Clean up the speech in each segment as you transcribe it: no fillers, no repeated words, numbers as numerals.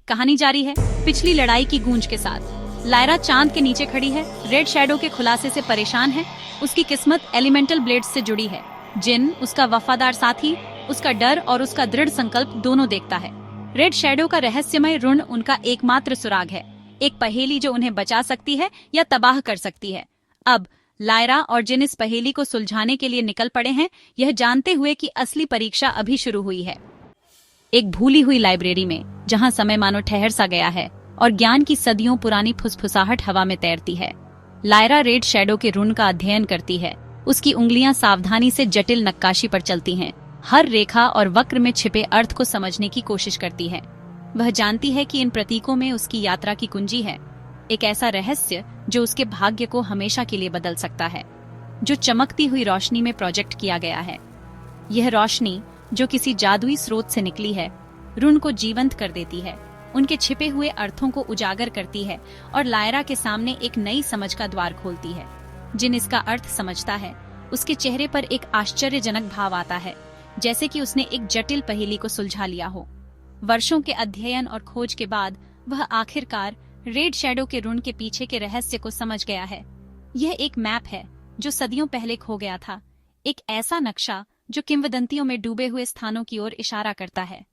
कहानी जारी है पिछली लड़ाई की गूंज के साथ। लायरा चांद के नीचे खड़ी है, रेड शैडो के खुलासे से परेशान है। उसकी किस्मत एलिमेंटल ब्लेड्स से जुड़ी है। जिन, उसका वफादार साथी, उसका डर और उसका दृढ़ संकल्प दोनों देखता है। रेड शैडो का रहस्यमय ऋण उनका एकमात्र सुराग है, एक पहेली जो उन्हें बचा सकती है या तबाह कर सकती है। अब लायरा और जिन इस पहेली को सुलझाने के लिए निकल पड़े हैं, यह जानते हुए कि असली परीक्षा अभी शुरू हुई है। एक भूली हुई लाइब्रेरी में, जहां समय मानो ठहर सा गया है और ज्ञान की सदियों पुरानी फुसफुसाहट हवा में तैरती है, लायरा रेड शैडो के ऋण का अध्ययन करती है। उसकी उंगलियां सावधानी से जटिल नक्काशी पर चलती हैं, हर रेखा और वक्र में छिपे अर्थ को समझने की कोशिश करती है। वह जानती है कि इन प्रतीकों में उसकी यात्रा की कुंजी है, एक ऐसा रहस्य जो उसके भाग्य को हमेशा के लिए बदल सकता है, जो चमकती हुई रोशनी में प्रोजेक्ट किया गया है। यह रोशनी जो किसी जादुई स्रोत से निकली है, ऋण को जीवंत कर देती है, उनके छिपे हुए अर्थों को उजागर करती है और लायरा के सामने एक नई समझ का द्वार खोलती है। जिन इसका अर्थ समझता है, उसके चेहरे पर एक आश्चर्यजनक भाव आता है, जैसे कि उसने एक जटिल पहेली को सुलझा लिया हो। वर्षों के अध्ययन और खोज के बाद वह आखिरकार रेड शैडो के ऋण के पीछे के रहस्य को समझ गया है। यह एक मैप है जो सदियों पहले खो गया था, एक ऐसा नक्शा जो किंवदंतियों में डूबे हुए स्थानों की ओर इशारा करता है।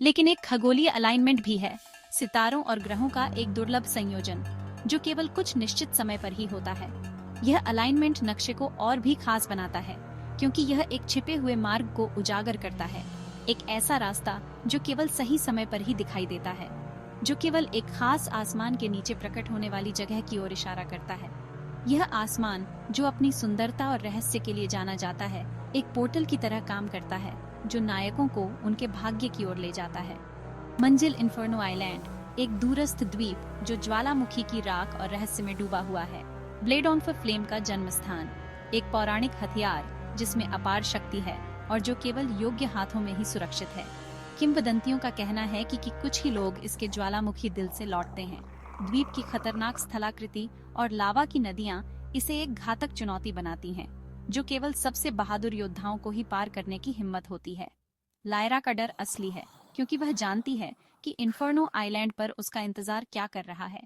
लेकिन एक खगोलीय अलाइनमेंट भी है, सितारों और ग्रहों का एक दुर्लभ संयोजन जो केवल कुछ निश्चित समय पर ही होता है। यह अलाइनमेंट नक्शे को और भी खास बनाता है, क्योंकि यह एक छिपे हुए मार्ग को उजागर करता है, एक ऐसा रास्ता जो केवल सही समय पर ही दिखाई देता है, जो केवल एक खास आसमान के नीचे प्रकट होने वाली जगह की ओर इशारा करता है। यह आसमान, जो अपनी सुंदरता और रहस्य के लिए जाना जाता है, एक पोर्टल की तरह काम करता है, जो नायकों को उनके भाग्य की ओर ले जाता है। मंजिल इन्फर्नो आइलैंड, एक दूरस्थ द्वीप जो ज्वालामुखी की राख और रहस्य में डूबा हुआ है। ब्लेड ऑन फ्लेम का जन्म स्थान, एक पौराणिक हथियार जिसमें अपार शक्ति है और जो केवल योग्य हाथों में ही सुरक्षित है। किंवदंतियों का कहना है कि कुछ ही लोग इसके ज्वालामुखी दिल से लौटते हैं। द्वीप की खतरनाक स्थलाकृति और लावा की नदियां इसे एक घातक चुनौती बनाती हैं, जो केवल सबसे बहादुर योद्धाओं को ही पार करने की हिम्मत होती है। लायरा का डर असली है, क्योंकि वह जानती है कि इन्फर्नो आइलैंड पर उसका इंतजार क्या कर रहा है।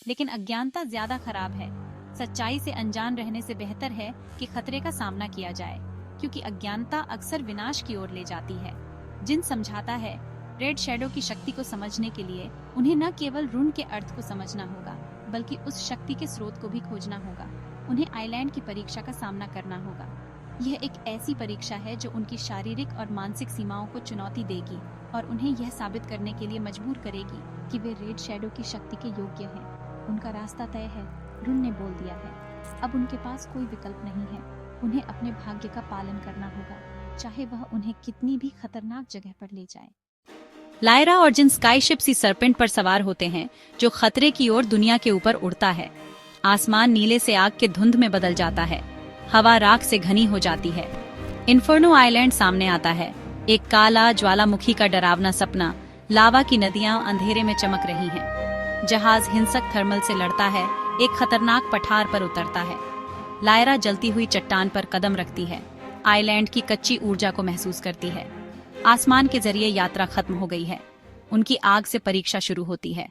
लेकिन अज्ञानता ज्यादा खराब है। सच्चाई से अनजान रहने से बेहतर है कि खतरे का सामना किया जाए, क्योंकि अज्ञानता अक्सर विनाश की ओर ले जाती है। जिन समझाता है, रेड शैडो की शक्ति को समझने के लिए उन्हें न केवल ऋण के अर्थ को समझना होगा, बल्कि उस शक्ति के स्रोत को भी खोजना होगा। उन्हें आइलैंड की परीक्षा का सामना करना होगा। यह एक ऐसी परीक्षा है जो उनकी शारीरिक और मानसिक सीमाओं को चुनौती देगी और उन्हें यह साबित करने के लिए मजबूर करेगी कि वे रेड शैडो की शक्ति के योग्य हैं। उनका रास्ता तय है, ऋण ने बोल दिया है। अब उनके पास कोई विकल्प नहीं है। उन्हें अपने भाग्य का पालन करना होगा, चाहे वह उन्हें कितनी भी खतरनाक जगह पर ले जाए। लायरा और जिन स्काईशिप सी सरपेंट पर सवार होते हैं, जो खतरे की ओर दुनिया के ऊपर उड़ता है। आसमान नीले से आग के धुंध में बदल जाता है, हवा राख से घनी हो जाती है। इन्फर्नो आइलैंड सामने आता है, एक काला ज्वालामुखी का डरावना सपना। लावा की नदियां अंधेरे में चमक रही हैं। जहाज हिंसक थर्मल से लड़ता है, एक खतरनाक पठार पर उतरता है। लायरा जलती हुई चट्टान पर कदम रखती है, आइलैंड की कच्ची ऊर्जा को महसूस करती है। आसमान के जरिए यात्रा खत्म हो गई है, उनकी आग से परीक्षा शुरू होती है।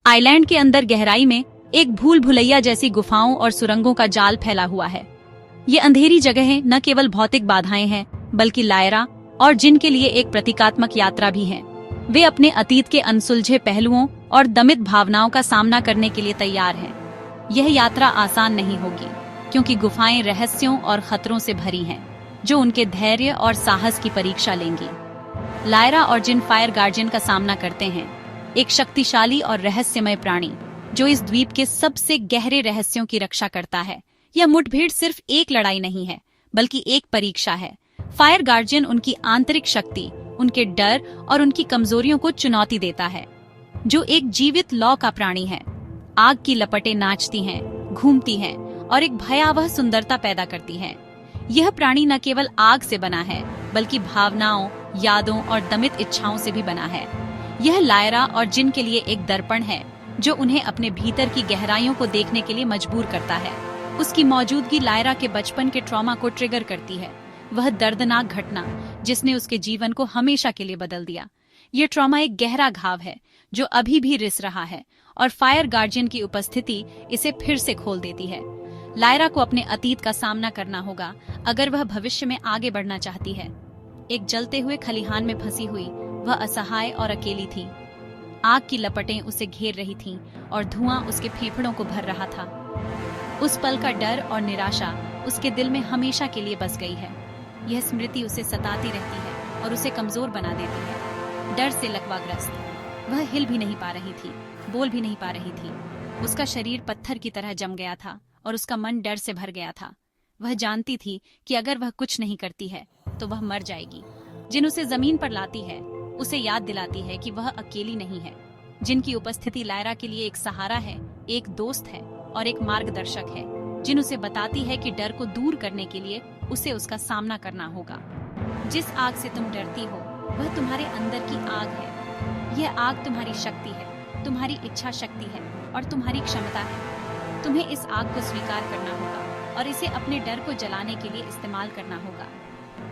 आइलैंड के अंदर गहराई में एक भूल भुलैया जैसी गुफाओं और सुरंगों का जाल फैला हुआ है। ये अंधेरी जगहें न केवल भौतिक बाधाएं हैं, बल्कि लायरा और जिन के लिए एक प्रतीकात्मक यात्रा भी है। वे अपने अतीत के अनसुलझे पहलुओं और दमित भावनाओं का सामना करने के लिए तैयार हैं। यह यात्रा आसान नहीं होगी, क्योंकि गुफाएं रहस्यों और खतरों से भरी हैं, जो उनके धैर्य और साहस की परीक्षा लेंगी। लायरा और जिन फायर गार्जियन का सामना करते हैं, एक शक्तिशाली और रहस्यमय प्राणी जो इस द्वीप के सबसे गहरे रहस्यों की रक्षा करता है। यह मुठभेड़ सिर्फ एक लड़ाई नहीं है, बल्कि एक परीक्षा है। फायर गार्जियन उनकी आंतरिक शक्ति, उनके डर और उनकी कमजोरियों को चुनौती देता है। जो एक जीवित लौ का प्राणी है, आग की लपटें नाचती हैं, घूमती हैं और एक भयावह सुंदरता पैदा करती हैं। यह प्राणी न केवल आग से बना है, बल्कि भावनाओं, यादों और दमित इच्छाओं से भी बना है। यह लायरा और जिन के लिए एक दर्पण है, जो उन्हें अपने भीतर की गहराइयों को देखने के लिए मजबूर करता है। उसकी मौजूदगी लायरा के बचपन के ट्रॉमा को ट्रिगर करती है, वह दर्दनाक घटना जिसने उसके जीवन को हमेशा के लिए बदल दिया। ये ट्रॉमा एक गहरा घाव है जो अभी भी रिस रहा है, और फायर गार्जियन की उपस्थिति इसे फिर से खोल देती है। लायरा को अपने अतीत का सामना करना होगा अगर वह भविष्य में आगे बढ़ना चाहती है। एक जलते हुए खलिहान में फंसी हुई वह असहाय और अकेली थी। आग की लपटें उसे घेर रही थीं और धुआं उसके फेफड़ों को भर रहा था। उस पल का डर और निराशा उसके दिल में हमेशा के लिए बस गई है। यह स्मृति उसे सताती रहती है और उसे कमजोर बना देती है। डर से लकवाग्रस्त वह हिल भी नहीं पा रही थी, बोल भी नहीं पा रही थी। उसका शरीर पत्थर की तरह जम गया था और उसका मन डर से भर गया था। वह जानती थी कि अगर वह कुछ नहीं करती है तो वह मर जाएगी। जिन उसे जमीन पर लाती है उसे याद दिलाती है कि वह अकेली नहीं है। जिनकी उपस्थिति लायरा के लिए एक सहारा है, एक दोस्त है और एक मार्गदर्शक है। जिन उसे बताती है कि डर को दूर करने के लिए उसे उसका सामना करना होगा। जिस आग से तुम डरती हो वह तुम्हारे अंदर की आग है। यह आग तुम्हारी शक्ति है, तुम्हारी इच्छा शक्ति है और तुम्हारी क्षमता है। तुम्हें इस आग को स्वीकार करना होगा और इसे अपने डर को जलाने के लिए इस्तेमाल करना होगा।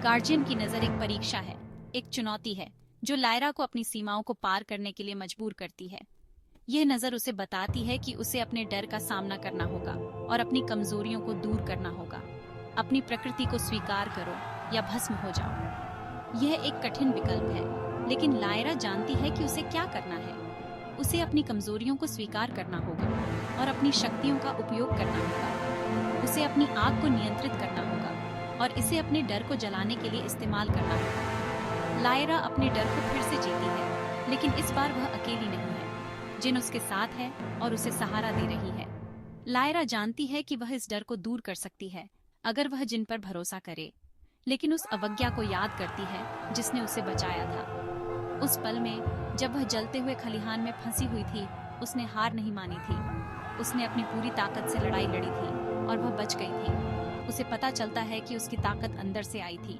गार्जियन की नजर एक परीक्षा है, एक चुनौती है जो लायरा को अपनी सीमाओं को पार करने के लिए मजबूर करती है। यह नजर उसे बताती है कि उसे अपने डर का सामना करना होगा और अपनी कमजोरियों को दूर करना होगा। अपनी प्रकृति को स्वीकार करो या भस्म हो जाओ। यह एक कठिन विकल्प है, लेकिन लायरा जानती है कि उसे क्या करना है। उसे अपनी कमजोरियों को स्वीकार करना होगा और अपनी शक्तियों का उपयोग करना होगा। उसे अपनी आग को नियंत्रित करना होगा और इसे अपने डर को जलाने के लिए इस्तेमाल करना होगा। लायरा अपने डर को फिर से जीती है, लेकिन इस बार वह अकेली नहीं है। जिन उसके साथ है और उसे सहारा दे रही है। लायरा जानती है कि वह इस डर को दूर कर सकती है अगर वह जिन पर भरोसा करे, लेकिन उस अवज्ञा को याद करती है जिसने उसे बचाया था। उस पल में जब वह जलते हुए खलिहान में फंसी हुई थी, उसने हार नहीं मानी थी। उसने अपनी पूरी ताकत से लड़ाई लड़ी थी और वह बच गई थी। उसे पता चलता है कि उसकी ताकत अंदर से आई थी।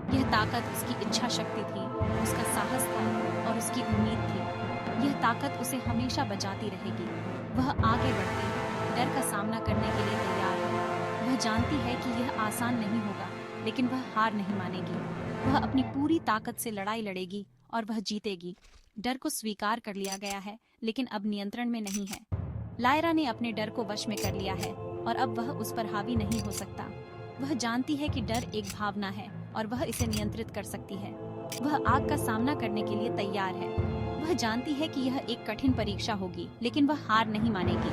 यह ताकत उसकी इच्छा शक्ति थी, उसका साहस था और उसकी उम्मीद थी। यह ताकत उसे हमेशा बचाती रहेगी। वह आगे बढ़ती है, डर का सामना करने के लिए तैयार है। वह जानती है कि यह आसान नहीं होगा, लेकिन वह हार नहीं मानेगी। वह अपनी पूरी ताकत से लड़ाई लड़ेगी और वह जीतेगी। डर को स्वीकार कर लिया गया है, लेकिन अब नियंत्रण में नहीं है। लायरा ने अपने डर को वश में कर लिया है और अब वह उस पर हावी नहीं हो सकता। वह जानती है कि डर एक भावना है और वह इसे नियंत्रित कर सकती है। वह आग का सामना करने के लिए तैयार है। वह जानती है कि यह एक कठिन परीक्षा होगी, लेकिन वह हार नहीं मानेगी।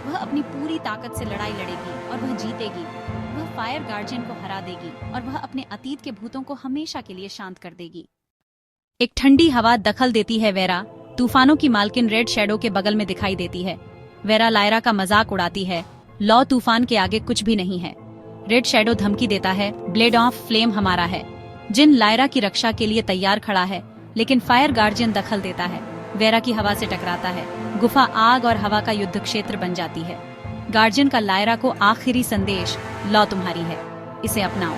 वह अपनी पूरी ताकत से लड़ाई लड़ेगी और वह जीतेगी। वह फायर गार्जियन को हरा देगी और वह अपने अतीत के भूतों को हमेशा के लिए शांत कर देगी। एक ठंडी हवा दखल देती है वेरा। तूफानों की मालकिन रेड शैडो के बगल में दिखाई देती है। वेरा लायरा का मजाक उड़ाती है। लॉ तूफान के आगे कुछ भी नहीं है। रेड शैडो धमकी देता है, ब्लेड ऑफ फ्लेम हमारा है। जिन लायरा की रक्षा के लिए तैयार खड़ा है, लेकिन फायर गार्जियन दखल देता है। वेरा की हवा से टकराता है। गुफा आग और हवा का युद्ध क्षेत्र बन जाती है। गार्जियन का लायरा को आखिरी संदेश, लॉ तुम्हारी है, इसे अपनाओ।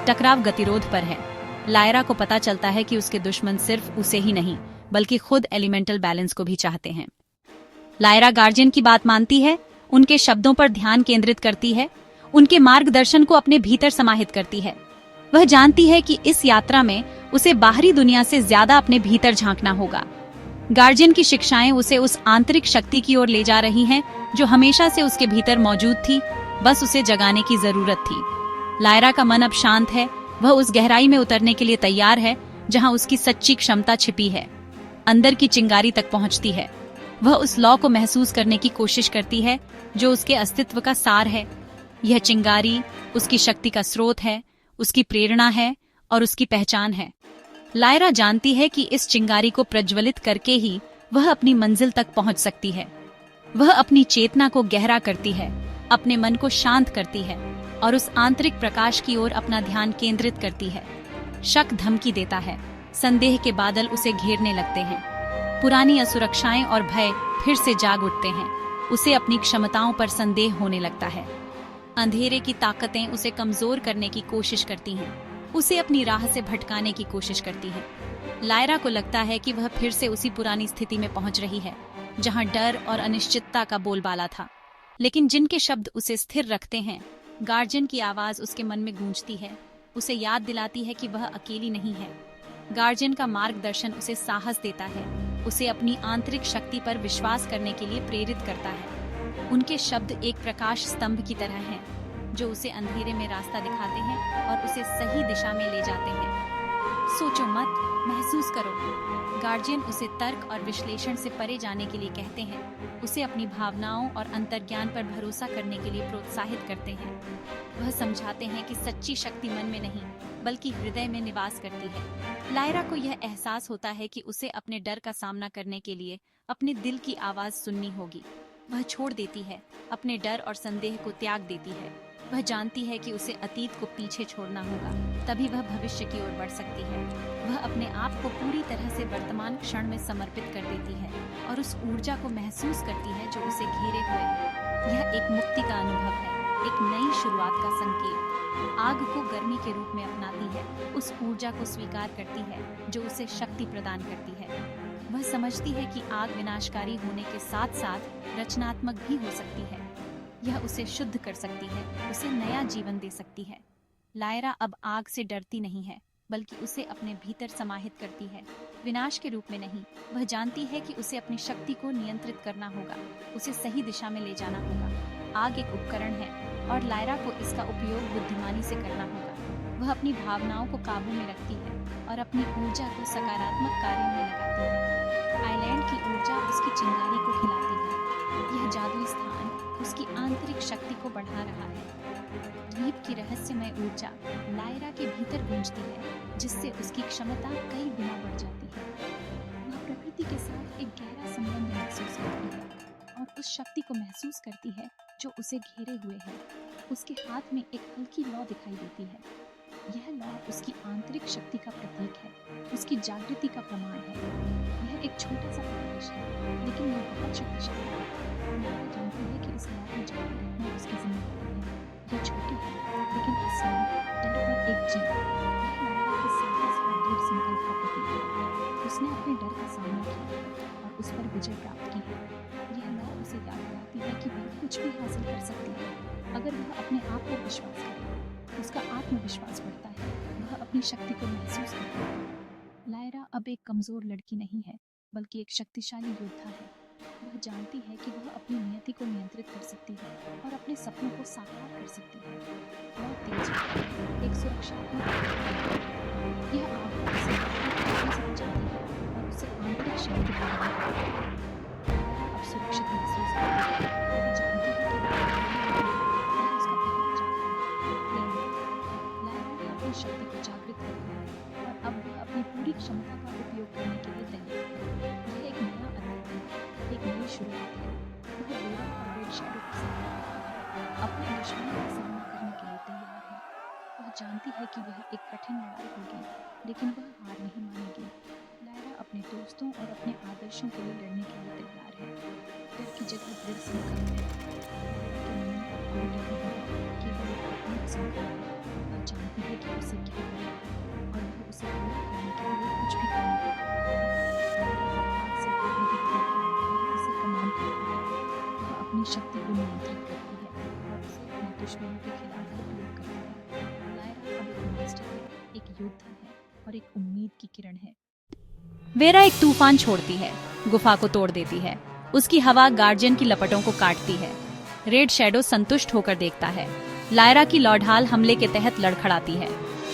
टकराव गतिरोध पर है। लायरा को पता चलता है कि उसके दुश्मन सिर्फ उसे ही नहीं बल्कि खुद एलिमेंटल बैलेंस को भी चाहते हैं। लायरा गार्जियन की बात मानती है, उनके शब्दों पर ध्यान केंद्रित करती है, उनके मार्गदर्शन को अपने भीतर समाहित करती है। वह जानती है कि इस यात्रा में उसे बाहरी दुनिया से ज्यादा अपने भीतर झांकना होगा। गार्जियन की शिक्षाएं उसे उस आंतरिक शक्ति की ओर ले जा रही हैं जो हमेशा से उसके भीतर मौजूद थी, बस उसे जगाने की जरूरत थी। लायरा का मन अब शांत है। वह उस गहराई में उतरने के लिए तैयार है जहां उसकी सच्ची क्षमता छिपी है। अंदर की चिंगारी तक पहुंचती है। वह उस लॉ को महसूस करने की कोशिश करती है जो उसके अस्तित्व का सार है। यह चिंगारी उसकी शक्ति का स्रोत है, उसकी प्रेरणा है और उसकी पहचान है। लायरा जानती है कि इस चिंगारी को प्रज्वलित करके ही वह अपनी मंजिल तक पहुंच सकती है। वह अपनी चेतना को गहरा करती है, अपने मन को शांत करती है और उस आंतरिक प्रकाश की ओर अपना ध्यान केंद्रित करती है। शक धमकी देता है, संदेह के बादल उसे घेरने लगते हैं। पुरानी असुरक्षाएं और भय फिर से जाग उठते हैं। उसे अपनी क्षमताओं पर संदेह होने लगता है। अंधेरे की ताकतें उसे कमजोर करने की कोशिश करती हैं, उसे अपनी राह से भटकाने की कोशिश करती हैं। लायरा को लगता है कि वह फिर से उसी पुरानी स्थिति में पहुंच रही है जहां डर और अनिश्चितता का बोलबाला था। लेकिन जिनके शब्द उसे स्थिर रखते हैं, गार्जियन की आवाज उसके मन में गूंजती है, उसे याद दिलाती है कि वह अकेली नहीं है। गार्जियन का मार्गदर्शन उसे साहस देता है, उसे अपनी आंतरिक शक्ति पर विश्वास करने के लिए प्रेरित करता है। उनके शब्द एक प्रकाश स्तंभ की तरह हैं, जो उसे अंधेरे में रास्ता दिखाते हैं और उसे सही दिशा में ले जाते हैं। सोचो मत, महसूस करो। गार्जियन उसे तर्क और विश्लेषण से परे जाने के लिए कहते हैं, उसे अपनी भावनाओं और अंतर्ज्ञान पर भरोसा करने के लिए प्रोत्साहित करते हैं। वह समझाते हैं कि सच्ची शक्ति मन में नहीं, बल्कि हृदय में निवास करती है। लायरा को यह एहसास होता है कि उसे अपने डर का सामना करने के लिए अपने दिल की आवाज सुननी होगी। वह छोड़ देती है, अपने डर और संदेह को त्याग देती है। वह जानती है कि उसे अतीत को पीछे छोड़ना होगा, तभी वह भविष्य की ओर बढ़ सकती है। वह अपने आप को पूरी तरह से वर्तमान क्षण में समर्पित कर देती है और उस ऊर्जा को महसूस करती है जो उसे घेरे हुए है। यह एक मुक्ति का अनुभव है, एक नई शुरुआत का संकेत। आग को गर्मी के रूप में अपनाती है, उस ऊर्जा को स्वीकार करती है जो उसे शक्ति प्रदान करती है। वह समझती है कि आग विनाशकारी होने के साथ साथ रचनात्मक भी हो सकती है। यह उसे शुद्ध कर सकती है, उसे नया जीवन दे सकती है। लायरा अब आग से डरती नहीं है, बल्कि उसे अपने भीतर समाहित करती है, विनाश के रूप में नहीं। वह जानती है कि उसे अपनी शक्ति को नियंत्रित करना होगा, उसे सही दिशा में ले जाना होगा। आग एक उपकरण है और लायरा को इसका उपयोग बुद्धिमानी से करना होगा। वह अपनी भावनाओं को काबू में रखती है और अपनी ऊर्जा को सकारात्मक कार्यों में लगाती है। आइलैंड की ऊर्जा उसकी चिंगारी को खिलाती है। यह जादुई स्थान उसकी आंतरिक शक्ति को बढ़ा रहा है। द्वीप की रहस्यमय ऊर्जा लायरा के भीतर गूंजती है, जिससे उसकी क्षमता कई गुना बढ़ जाती है। वह प्रकृति के साथ एक गहरा संबंध महसूस करती है और उस शक्ति को महसूस करती है जो उसे घेरे हुए है। उसके हाथ में एक हल्की लौ दिखाई देती है। यह लौ उसकी आंतरिक शक्ति का प्रतीक है, उसकी जागृति का प्रमाण है। यह एक छोटा सा प्रकाश है, लेकिन यह बहुत शक्तिशाली है। लायरा जानती है कि इस लौ को जारी रखना उसकी जिम्मेदारी है। यह छोटी है, लेकिन इसमें डर पर एक जीत। यह लायरा के साहस और दृढ़ संकल्प का प्रतीक है। उसने अपने डर का सामना किया और उस पर विजय प्राप्त की है। यह लौ उसे याद दिलाती है कि वह कुछ भी हासिल कर सकती है, अगर वह अपने आप पर विश्वास करे। उसका आत्मविश्वास बढ़ता है, वह अपनी शक्ति को महसूस करता है। लायरा अब एक कमजोर लड़की नहीं है, बल्कि एक शक्तिशाली योद्धा है। वह जानती है कि वह अपनी नियति को नियंत्रित कर सकती है और अपने सपनों को साकार कर सकती है। वह तेज है, एक सुरक्षात्मक है। यह आग उसे बचाती है और उसे आंतरिक शक्ति प्रदान करती है। अब सुरक्षित महसूस करती है। वह जानती है कि वह उसका पहला जागरण है। लायरा ने अपनी शक्ति को जागृत कर दिया है और अब वह अपनी पूरी क्षमता का उपयोग करने के लिए तैयार है। यह एक नया अध्याय है, एक नई शुरुआत है। वह वेरा और रेड शैडो के साथ अपने दुश्मनों का सामना करने के लिए तैयार है। वह जानती है कि यह एक कठिन लड़ाई होगी, लेकिन वह हार नहीं मानेगी। लायरा अपने दोस्तों और अपने आदर्शों के लिए लड़ने के लिए तैयार है। डर की जगह दृढ़ संकल्प है। केवल एक आत्मिक संकल्प है। वह जानती है कि उसे क्या करना है और वह उसे पूरा करने के लिए कुछ भी करने को अपनी शक्ति को नियंत्रित करती है और उसे अपने दुश्मनों के खिलाफ उपयोग करती है। लायरा अब एक मास्टर है, एक योद्धा है और एक उम्मीद की किरण है। वेरा एक तूफान छोड़ती है, गुफा को तोड़ देती है। उसकी हवा गार्जियन की लपटों को काटती है। रेड शैडो संतुष्ट होकर देखता है। लायरा की लौढाल हमले के तहत लड़खड़ाती है।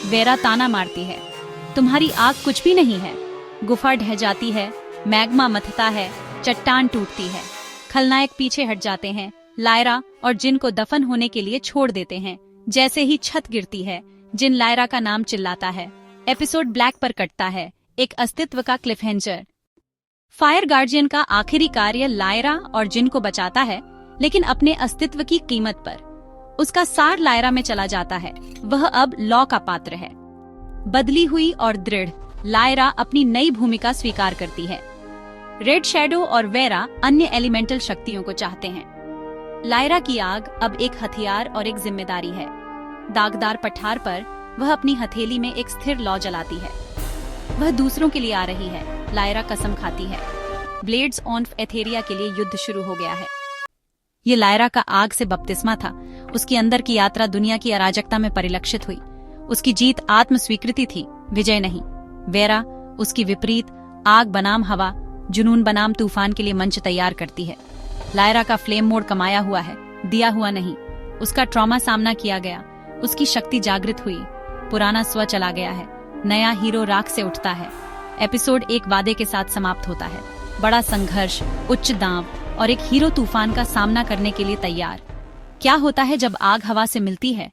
वेरा ताना मारती है, तुम्हारी आग कुछ भी नहीं है। गुफा ढह जाती है, मैग्मा मथता है, चट्टान टूटती है। खलनायक पीछे हट जाते हैं। लायरा और जिन को दफन होने के लिए छोड़ देते हैं। जैसे ही छत गिरती है, जिन लायरा का नाम चिल्लाता है। एपिसोड ब्लैक पर कटता है, एक अस्तित्व का क्लिफहैंजर। फायर गार्जियन का आखिरी कार्य लायरा और जिन को बचाता है, लेकिन अपने अस्तित्व की कीमत पर। उसका सार लायरा में चला जाता है। वह अब लॉ का पात्र है। बदली हुई और दृढ़, लायरा अपनी नई भूमिका स्वीकार करती है। रेड शैडो और वेरा अन्य एलिमेंटल शक्तियों को चाहते हैं। लायरा की आग अब एक हथियार और एक जिम्मेदारी है। दागदार पठार पर वह अपनी हथेली में एक स्थिर लौ जलाती है। वह दूसरों के लिए आ रही है। लायरा कसम खाती है, ब्लेड्स ऑफ एथेरिया के लिए युद्ध शुरू हो गया है। ये लायरा का आग से बपतिस्मा था। उसकी अंदर की यात्रा दुनिया की अराजकता में परिलक्षित हुई। उसकी जीत आत्म स्वीकृति थी, विजय नहीं। वेरा उसकी विपरीत आग बनाम हवा, जुनून बनाम तूफान के लिए मंच तैयार करती है। लायरा का फ्लेम मोड कमाया हुआ है, दिया हुआ नहीं। उसका ट्रॉमा सामना किया गया, उसकी शक्ति जागृत हुई, पुराना स्व चला गया है, नया हीरो राख से उठता है। एपिसोड एक वादे के साथ समाप्त होता है, बड़ा संघर्ष, उच्च दांव और एक हीरो तूफान का सामना करने के लिए तैयार। क्या होता है जब आग हवा से मिलती है?